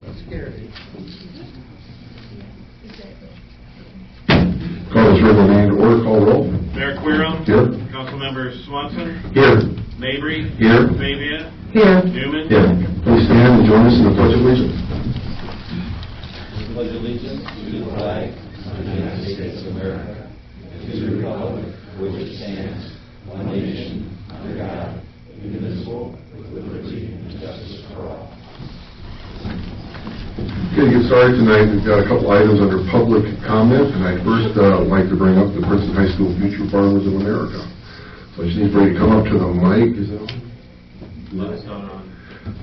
Call this regular meeting to order. Call roll. Mayor Querom. Here. Councilmember Swanson. Here. Mabry. Here. Fabia. Here. Newman. Here. Please stand and join us in the Pledge of Allegiance. I pledge allegiance to the flag of the United States of America, and to the republic for which it stands, one nation, under God, indivisible, with liberty and justice for all. Okay, to get started tonight, we've got a couple items under public comment, and I'd first like to bring up the Princeton High School Future Farmers of America. So I just need for you to come up to the mic. Is that on? No, it's not on.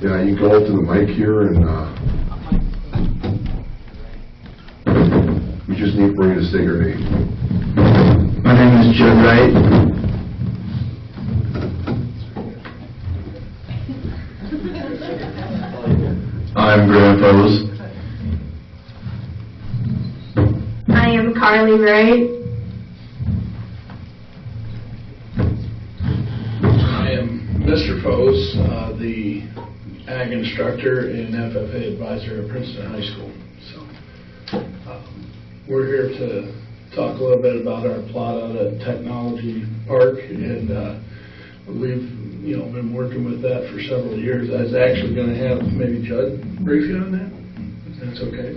Yeah, you can go up to the mic here, and we just need for you to say your name. My name is Judd Wright. I'm Graham Fellows. I am Carly Wright. I am Mr. Foes, the ag instructor and FFA advisor at Princeton High School. So we're here to talk a little bit about our plot out at Technology Park, and we've been working with that for several years. I was actually going to have maybe Judd brief you on that, if that's okay.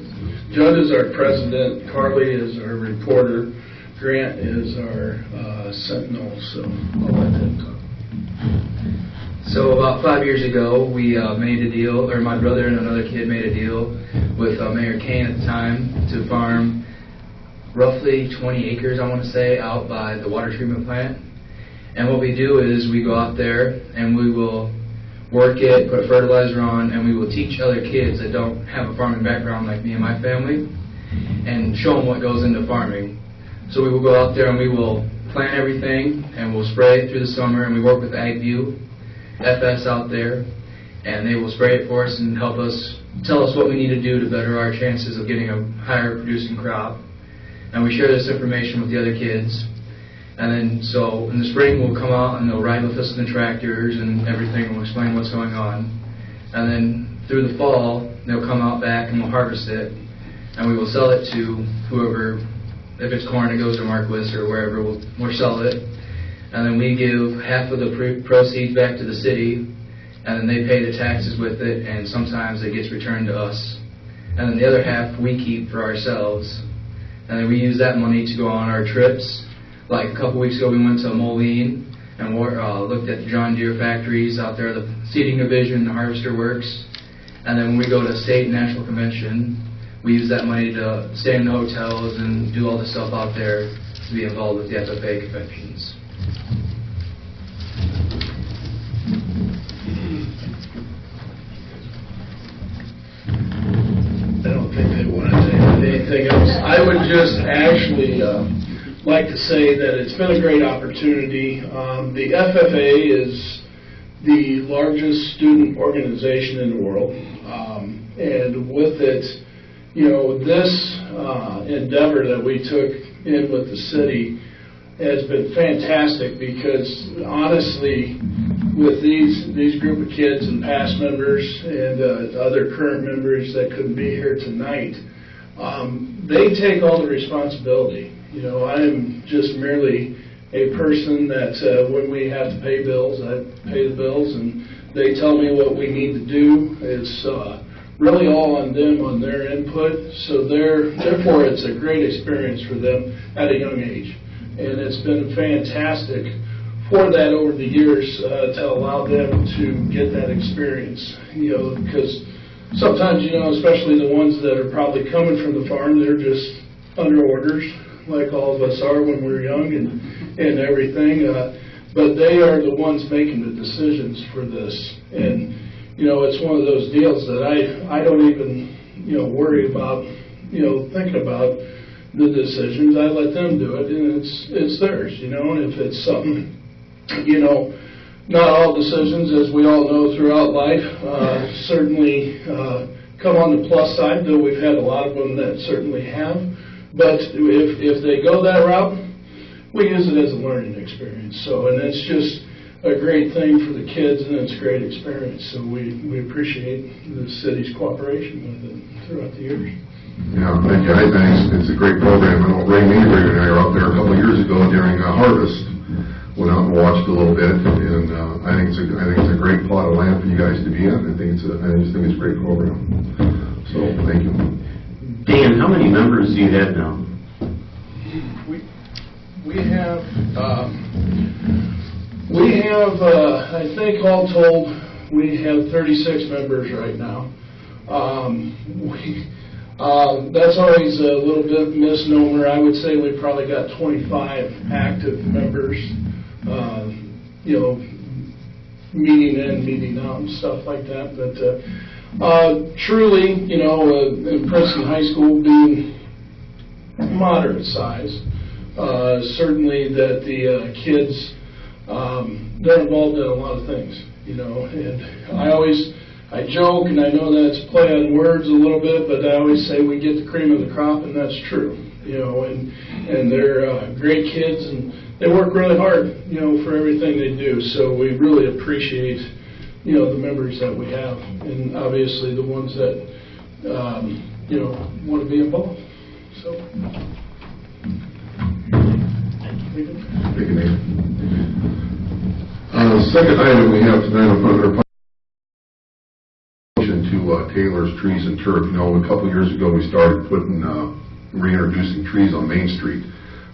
Judd is our president, Carly is our reporter, Grant is our sentinel, so I'll let him talk. So about 5 years ago, we made a deal, or my brother and another kid made a deal with Mayor Kane at the time to farm roughly 20 acres, I want to say, out by the water treatment plant. And what we do is we go out there and we will work it, put fertilizer on, and we will teach other kids that don't have a farming background like me and my family, and show them what goes into farming. So we will go out there and we will plant everything, and we'll spray it through the summer, and we work with AgView FS out there, and they will spray it for us and help us, tell us what we need to do to better our chances of getting a higher producing crop. And we share this information with the other kids. And then, so in the spring, we'll come out and they'll ride with us in the tractors and everything, and we'll explain what's going on. And then through the fall, they'll come out back and we'll harvest it, and we will sell it to whoever. If it's corn, it goes to Marquis or wherever, we'll sell it. And then we give half of the proceeds back to the city, and then they pay the taxes with it, and sometimes it gets returned to us. And then the other half we keep for ourselves. And then we use that money to go on our trips. Like a couple weeks ago, we went to Moline and looked at the John Deere factories out there, the seeding division, the harvester works. And then when we go to state and national convention, we use that money to stay in the hotels and do all the stuff out there to be involved with the FFA conventions. I don't think they want to say anything else. I would just actually like to say that it's been a great opportunity. The FFA is the largest student organization in the world, and with it, this endeavor that we took in with the city has been fantastic, because honestly, with these group of kids and past members and other current members that couldn't be here tonight, they take all the responsibility. I am just merely a person that when we have to pay bills, I pay the bills, and they tell me what we need to do. It's really all on them, on their input. So therefore, it's a great experience for them at a young age. And it's been fantastic for that over the years to allow them to get that experience. Because sometimes, especially the ones that are probably coming from the farm, they're just under orders, like all of us are when we're young and everything. But they are the ones making the decisions for this. And, it's one of those deals that I don't even, worry about, thinking about the decisions. I let them do it, and it's theirs, and if it's something, not all decisions, as we all know throughout life, certainly come on the plus side, though we've had a lot of them that certainly have. But if they go that route, we use it as a learning experience. So, and it's just a great thing for the kids, and it's a great experience. So we appreciate the city's cooperation with it throughout the years. Yeah, thank you. I think it's a great program. I know Ray Mabry and I were out there a couple of years ago during harvest. Went out and watched a little bit, and I think it's a great plot of land for you guys to be in. I just think it's a great program. So thank you. Dan, how many members do you have now? We have I think all told we have 36 members right now. That's always a little bit misnomer. I would say we probably got 25 active members. Meeting in, meeting out, and stuff like that. But truly, in Princeton High School being moderate size, certainly that the kids, they're involved in a lot of things, and I joke, and I know that's play on words a little bit, but I always say we get the cream of the crop, and that's true, and they're great kids, and they work really hard, for everything they do. So we really appreciate, the members that we have, and obviously the ones that, want to be involved. So. Thank you, Nate. Second item we have tonight on to Taylor's Trees and Turf. A couple years ago we started reintroducing trees on Main Street.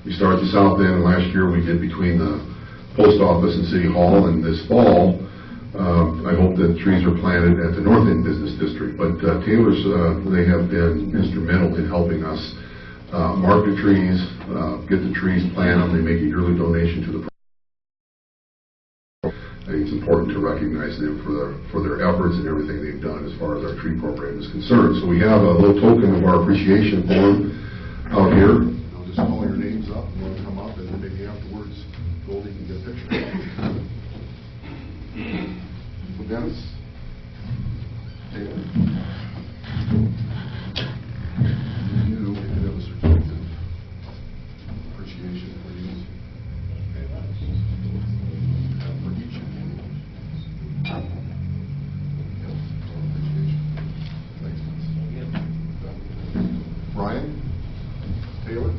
We started at the south end, and last year we did between the post office and City Hall, and this fall I hope that trees are planted at the North End Business District. But Taylor's, they have been instrumental in helping us mark the trees, get the trees, plant them. They make a yearly donation to the program. I think it's important to recognize them for their efforts and everything they've done as far as our tree program is concerned. So we have a little token of our appreciation for them out here. I'll just call your names up, and they'll come up, and then maybe afterwards, Goldie can get a picture. So Dennis, Taylor, you can have a certificate of appreciation for you. For each of you. Appreciation. Thanks. Brian, Taylor.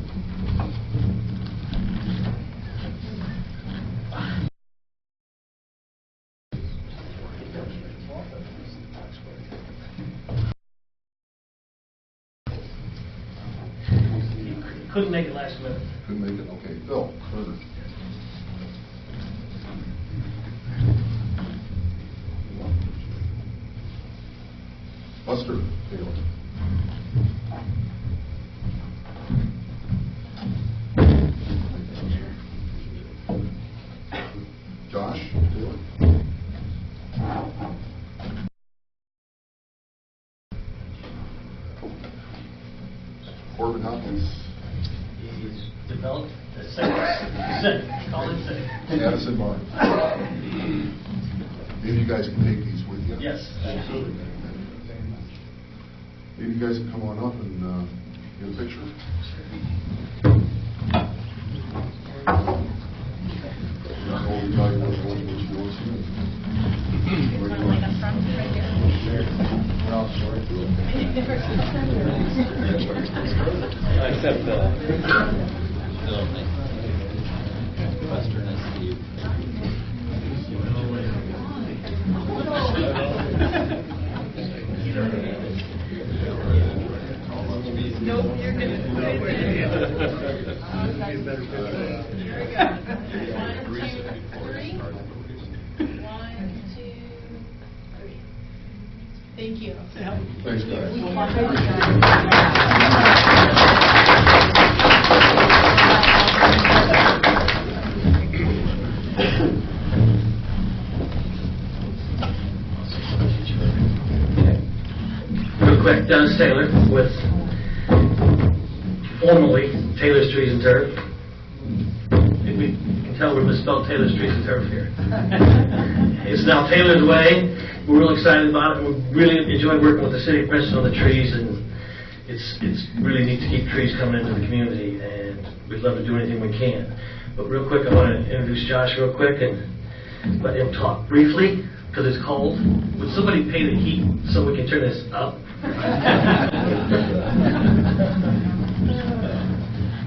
Couldn't make it last minute. Couldn't make it? Okay. Phil, further. Buster, Taylor. Josh, Taylor. Corbin Hopkins. He's developed a second. Call it second. Addison Barnes. Maybe you guys can take these with you. Yes, absolutely. Maybe you guys can come on up and get a picture. I'll tell you what you want to see. Except Western and Steve. Nope, you're good. Thank you. Thanks, guys. Real quick, Dennis Taylor with formerly Taylor's Trees and Turf. If we can tell we're misspelled Taylor's Trees and Turf here. It's now Taylor's Way. We're real excited about it. We really enjoy working with the city of Princeton on the trees, and it's really neat to keep trees coming into the community, and we'd love to do anything we can. But real quick, I want to introduce Josh real quick, and but and talk briefly because it's cold. Would somebody pay the heat so we can turn this up?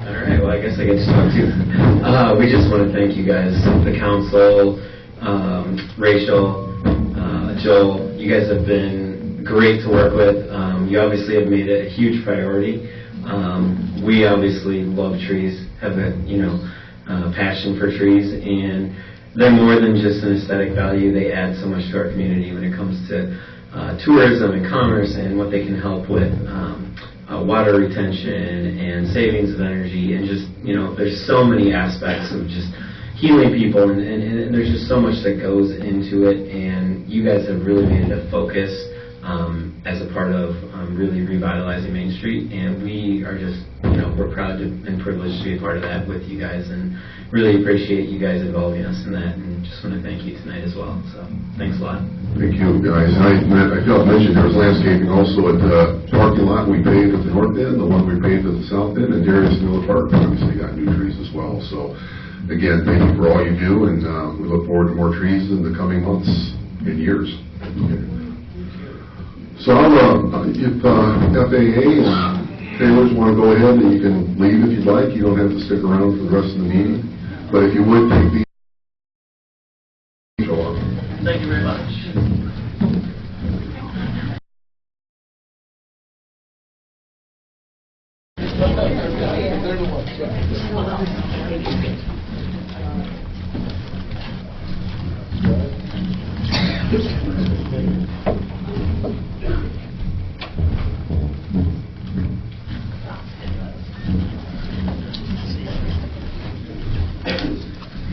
All right, well, I guess I get to talk too. We just want to thank you guys, the council, Rachel, Joel. You guys have been great to work with. You obviously have made it a huge priority. We obviously love trees, have a passion for trees, and they're more than just an aesthetic value. They add so much to our community when it comes to tourism and commerce and what they can help with. Water retention and savings of energy, and just, there's so many aspects of just healing people, and there's just so much that goes into it, and you guys have really made it a focus as a part of really revitalizing Main Street, and we are just, we're proud and privileged to be a part of that with you guys, and really appreciate you guys involving us in that, and just want to thank you tonight as well. So thanks a lot. Thank you, guys. I failed to mention there was landscaping also at the parking lot we paved at the north end, the one we paved at the south end, and Darius Miller Park obviously got new trees as well. So again, thank you for all you do, and we look forward to more trees in the coming months and years. So if FAA and Taylors want to go ahead, and you can leave if you'd like. You don't have to stick around for the rest of the meeting. But if you would, take these. Thank you very much.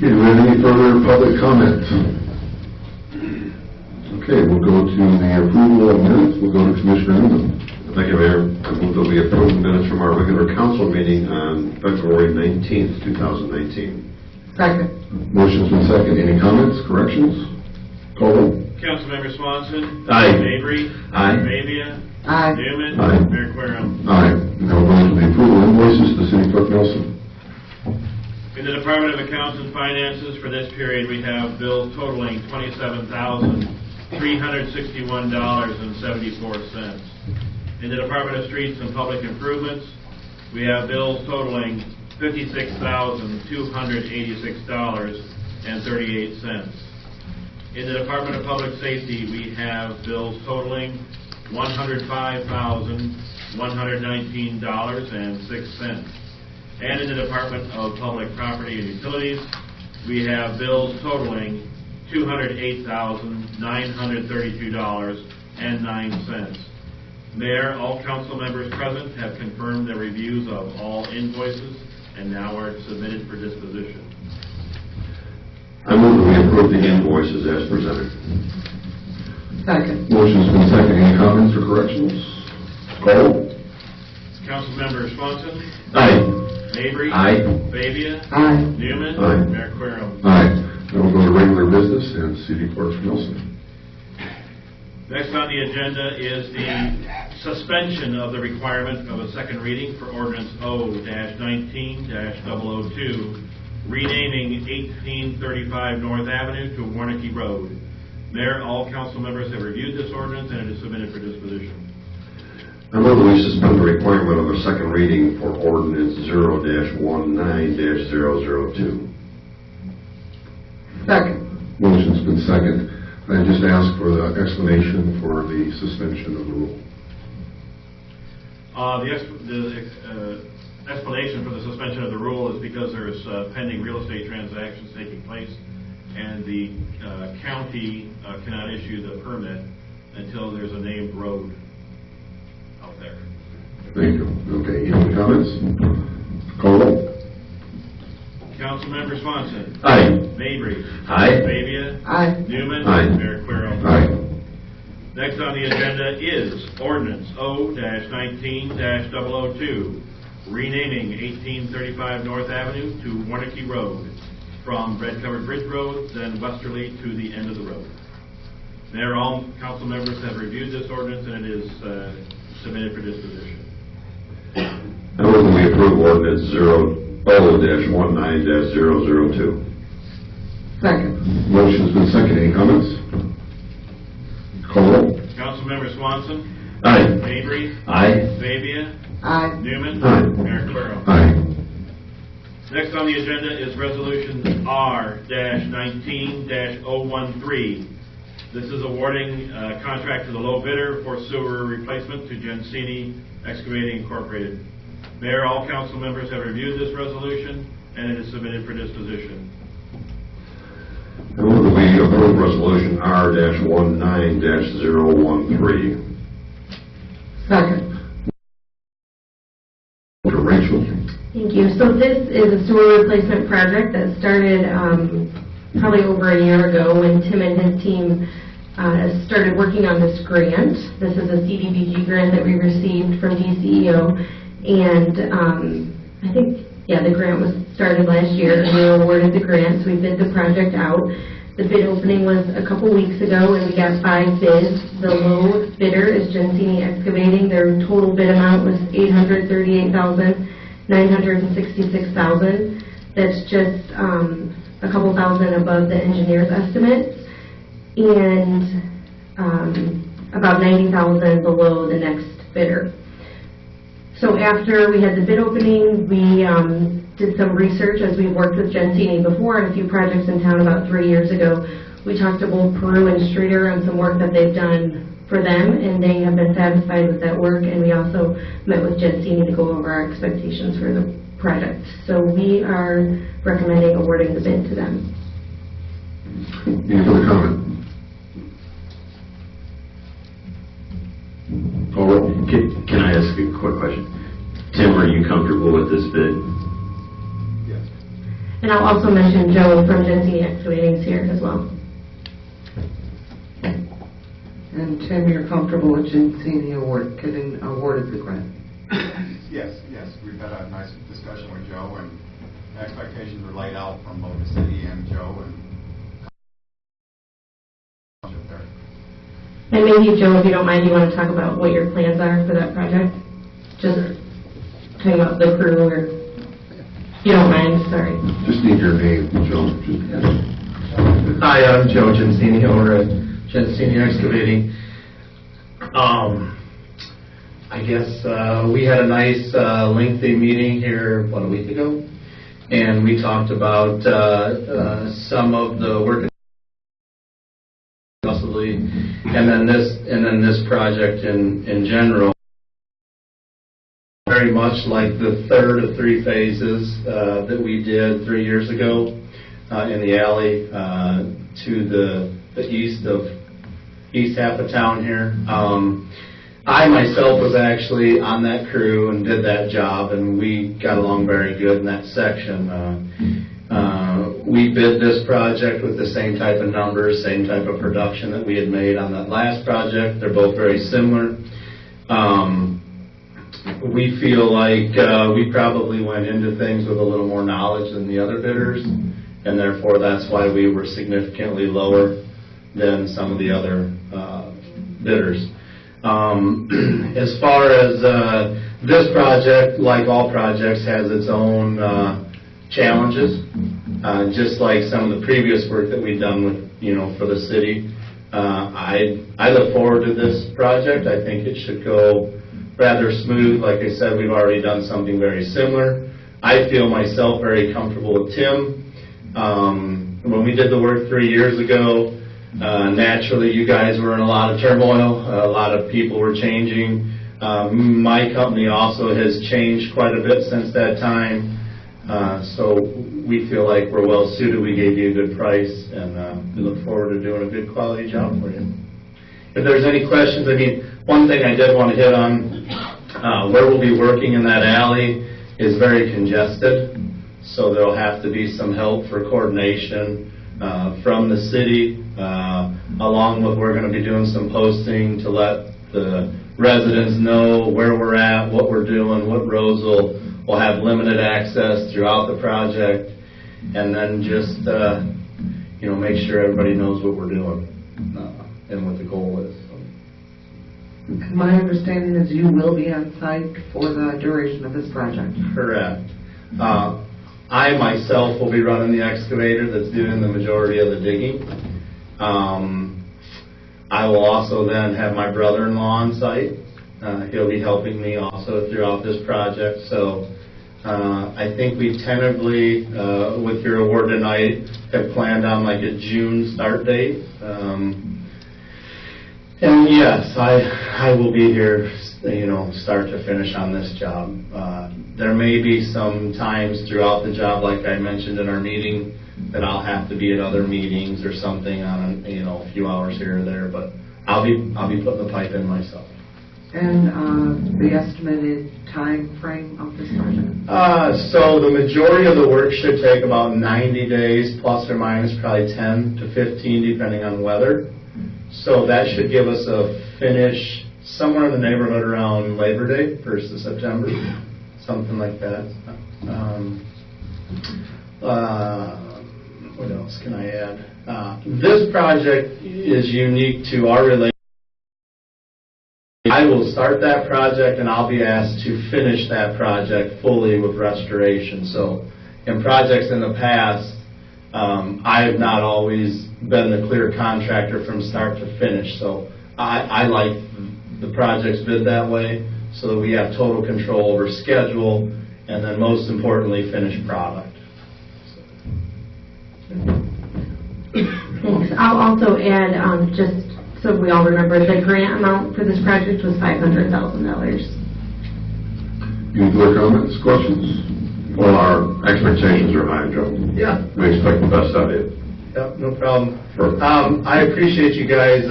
Okay, do we have any further public comment? Okay, we'll go to the approval of minutes. We'll go to Commissioner Newman. Thank you, Mayor. I move that we approve the minutes from our regular council meeting on February 19th, 2019. Second. Motion's been second. Any comments, corrections? Call roll. Councilmember Swanson. Aye. Mabry. Aye. Fabia. Aye. Newman. Aye. Mayor Querem. Aye. Now we'll go to the approval of invoices to City Clerk Nelson. In the Department of Accounts and Finances, for this period, we have bills totaling $27,361.74. In the Department of Streets and Public Improvements, we have bills totaling $56,286.38. In the Department of Public Safety, we have bills totaling $105,119.06. And in the Department of Public Property and Utilities, we have bills totaling $208,932.09. Mayor, all council members present have confirmed their reviews of all invoices and now are submitted for disposition. I move that we approve the invoices as presented. Second. Motion's been second. Any comments or corrections? Call. Councilmember Swanson. Aye. Mabry. Aye. Fabia. Aye. Newman. Aye. Mayor Querem. Aye. Now we'll go to regular business and City Clerk Nelson. Next on the agenda is the suspension of the requirement of a second reading for ordinance O-19-002, renaming 1835 North Avenue to Warnicki Road. Mayor, all council members have reviewed this ordinance and it is submitted for disposition. I move that we suspend the requirement of a second reading for ordinance 0-19-002. Second. Motion's been second. I just ask for the explanation for the suspension of the rule. The explanation for the suspension of the rule is because there's pending real estate transactions taking place, and the county cannot issue the permit until there's a named road out there. Thank you. Okay, any comments? Call roll. Councilmember Swanson. Aye. Mabry. Aye. Fabia. Aye. Newman. Aye. Mayor Querem. Aye. Next on the agenda is ordinance O-19-002, renaming 1835 North Avenue to Warnicki Road, from Red Covered Bridge Road, then westerly to the end of the road. Mayor, all council members have reviewed this ordinance and it is submitted for disposition. I move that we approve ordinance O-19-002. Second. Motion's been seconded. Any comments? Call roll. Councilmember Swanson. Aye. Mabry. Aye. Fabia. Aye. Newman. Aye. Mayor Querem. Aye. Next on the agenda is Resolution R-19-013. This is awarding a contract to the low bidder for sewer replacement to Gensini Excavating Incorporated. Mayor, all council members have reviewed this resolution, and it is submitted for disposition. I move that we approve Resolution R-19-013. Second. Rachel. Thank you. So this is a sewer replacement project that started probably over a year ago when Tim and his team started working on this grant. This is a CDBG grant that we received from DCEO, and I think, the grant was started last year, and we were awarded the grant, so we bid the project out. The bid opening was a couple weeks ago, and we got 5 bids. The low bidder is Gensini Excavating. Their total bid amount was $838,966,000. That's just a couple thousand above the engineer's estimates, and about $90,000 below the next bidder. So after we had the bid opening, we did some research, as we've worked with Gensini before on a few projects in town about 3 years ago. We talked to both Peru and Streeter on some work that they've done for them, and they have been satisfied with that work, and we also met with Gensini to go over our expectations for the project. So we are recommending awarding the bid to them. Any further comment? Call roll. Can I ask a quick question? Tim, are you comfortable with this bid? Yes. And I'll also mention Joe from Gensini Excavating is here as well. And Tim, you're comfortable with Gensini getting awarded the grant? Yes. We've had a nice discussion with Joe, and expectations were laid out from both the city and Joe, and there. And maybe, Joe, if you don't mind, you want to talk about what your plans are for that project? Just talking about the crew, or if you don't mind, sorry. Just need your name, Joe. Hi, I'm Joe Gensini, owner at Gensini Excavating. I guess we had a nice lengthy meeting here, a week ago, and we talked about some of the work possibly, and then this project in general. Very much like the third of 3 phases that we did 3 years ago in the alley to the east half of town here. I myself was actually on that crew and did that job, and we got along very good in that section. We bid this project with the same type of numbers, same type of production that we had made on that last project. They're both very similar. We feel like we probably went into things with a little more knowledge than the other bidders, and therefore that's why we were significantly lower than some of the other bidders. As far as this project, like all projects, has its own challenges, just like some of the previous work that we've done with, for the city. I look forward to this project. I think it should go rather smooth. Like I said, we've already done something very similar. I feel myself very comfortable with Tim. When we did the work 3 years ago, naturally you guys were in a lot of turmoil. A lot of people were changing. My company also has changed quite a bit since that time. So we feel like we're well suited. We gave you a good price, and we look forward to doing a good quality job for you. If there's any questions, one thing I did want to hit on, where we'll be working in that alley is very congested, so there'll have to be some help for coordination from the city, along with we're going to be doing some posting to let the residents know where we're at, what we're doing, what roads will have limited access throughout the project, and then just make sure everybody knows what we're doing and what the goal is. My understanding is you will be on site for the duration of this project. Correct. I myself will be running the excavator that's doing the majority of the digging. I will also then have my brother-in-law on site. He'll be helping me also throughout this project. So I think we tentatively, with your award tonight, have planned on like a June start date. And yes, I will be here, start to finish on this job. There may be some times throughout the job, like I mentioned in our meeting, that I'll have to be at other meetings or something on, a few hours here or there, but I'll be putting the pipe in myself. And the estimated time frame of this project? So the majority of the work should take about 90 days, plus or minus probably 10 to 15, depending on weather. So that should give us a finish somewhere in the neighborhood around Labor Day, 1st of September, something like that. What else can I add? This project is unique to our relationship. I will start that project and I'll be asked to finish that project fully with restoration. So in projects in the past, I have not always been the clear contractor from start to finish. So I like the projects bid that way so that we have total control over schedule and then most importantly, finished product. Thanks. I'll also add, just so we all remember, the grant amount for this project was $500,000. Any further comments, questions? Well, our expectations are high, Joe. Yeah. We expect the best out of you. Yep, no problem. Sure. I appreciate you guys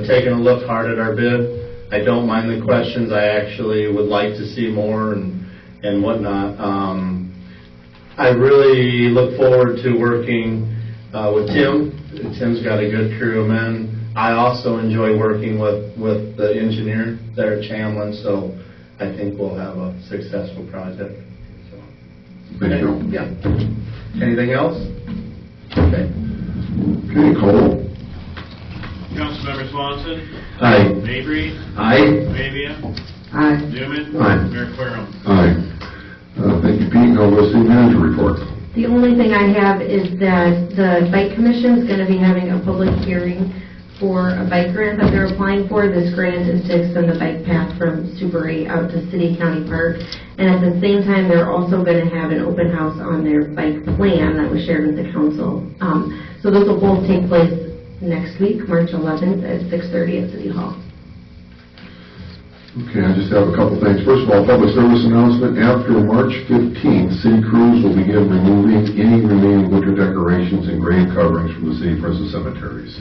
taking a look hard at our bid. I don't mind the questions. I actually would like to see more and whatnot. I really look forward to working with Tim. Tim's got a good crew of men. I also enjoy working with the engineer there at Chamlin, so I think we'll have a successful project. So. Thank you. Yeah. Anything else? Okay. Okay, Cole? Councilmember Swanson. Aye. Mabry. Aye. Fabia. Aye. Newman. Aye. Mayor Querem. Aye. Thank you, Pete. Now, the city manager report. The only thing I have is that the Bike Commission is going to be having a public hearing for a bike grant that they're applying for. This grant is to extend the bike path from Super 8 out to City County Park. And at the same time, they're also going to have an open house on their bike plan that was shared with the council. So those will both take place next week, March 11th at 6:30 at City Hall. Okay, I just have a couple things. First of all, public service announcement. After March 15th, city crews will begin removing any remaining winter decorations and grave coverings from the city Princeton cemeteries.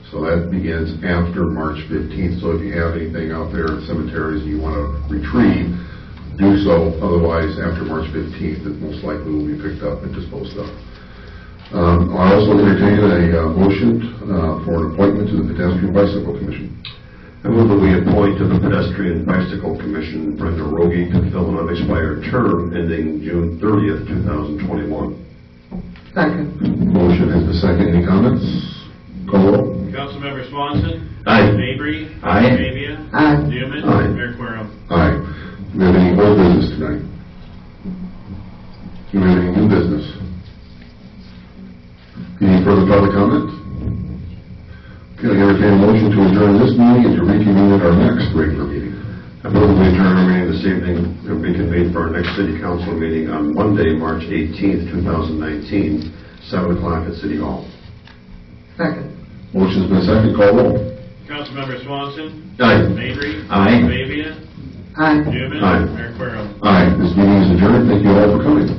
So that begins after March 15th. So if you have anything out there in cemeteries and you want to retrieve, do so. Otherwise, after March 15th, it most likely will be picked up and disposed of. I also entertain a motion for an appointment to the Pedestrian Bicycle Commission. I move that we appoint to the Pedestrian Bicycle Commission Brenda Rogie to fill an unexpired term ending June 30th, 2021. Second. Motion is the second. Any comments? Call roll. Councilmember Swanson. Aye. Mabry. Aye. Fabia. Aye. Newman. Aye. Mayor Querem. Aye. Do we have any old business tonight? Do we have any new business? Any further public comment? Okay, I entertain a motion to adjourn this meeting and to reconvene at our next regular meeting. I move that we adjourn our meeting this evening and reconvene for our next city council meeting on Monday, March 18th, 2019, 7 o'clock at City Hall. Second. Motion's been second. Call roll. Councilmember Swanson. Aye. Mabry. Aye. Fabia. Aye. Newman. Aye. Mayor Querem. Aye. This meeting is adjourned. Thank you all for coming.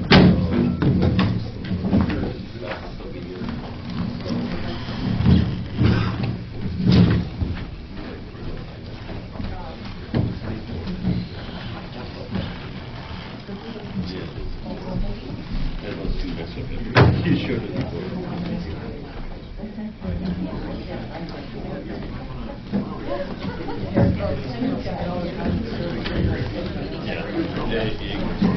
Yeah.